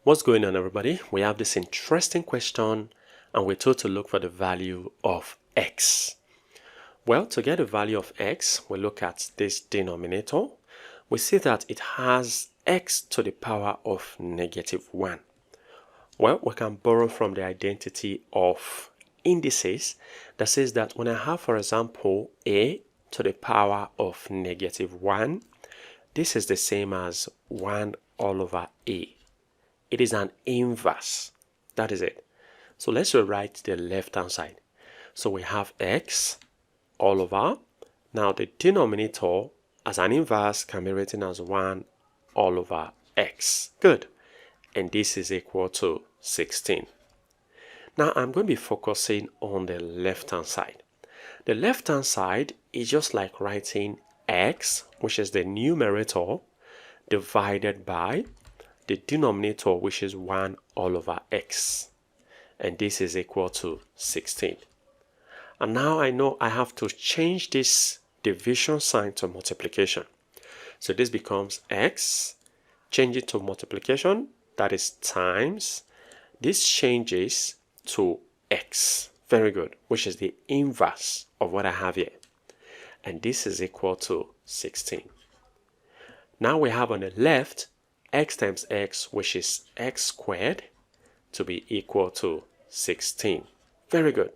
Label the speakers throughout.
Speaker 1: What's going on, everybody? We have this interesting question and we're told to look for the value of x. Well, to get the value of x, we look at this denominator. We see that it has x to the power of -1. Well, we can borrow from the identity of indices that says that when I have, for example, a to the power of -1, this is the same as 1 all over a. It is an inverse. That is it. So let's rewrite the left-hand side. So we have x all over. Now the denominator as an inverse can be written as 1 all over x. Good. And this is equal to 16. Now I'm going to be focusing on the left-hand side. The left-hand side is just like writing x, which is the numerator, divided by the denominator, which is 1 all over x. And this is equal to 16. And now I know I have to change this division sign to multiplication. So this becomes x, change it to multiplication, that is times. This changes to x. Very good, which is the inverse of what I have here. And this is equal to 16. Now we have on the left x times x, which is x squared, to be equal to 16. Very good.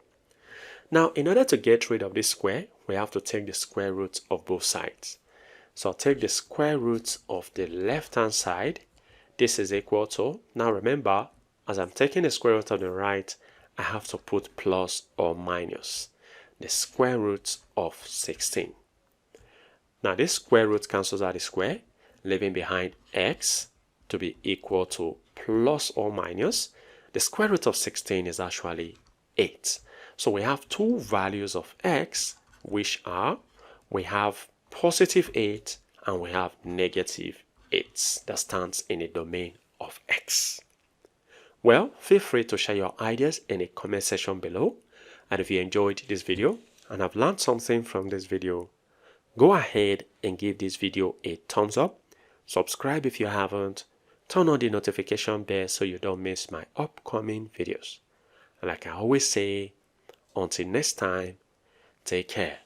Speaker 1: Now, in order to get rid of this square, we have to take the square root of both sides. So I'll take the square root of the left-hand side. This is equal to, now remember, as I'm taking the square root of the right, I have to put plus or minus the square root of 16. Now, this square root cancels out the square, leaving behind x to be equal to plus or minus. The square root of 16 is actually 8. So we have two values of x, which are, we have positive 8 and we have negative 8 that stands in the domain of x. Well, feel free to share your ideas in the comment section below. And if you enjoyed this video and have learned something from this video, go ahead and give this video a thumbs up. Subscribe if you haven't. Turn on the notification bell so you don't miss my upcoming videos. And like I always say, until next time, take care.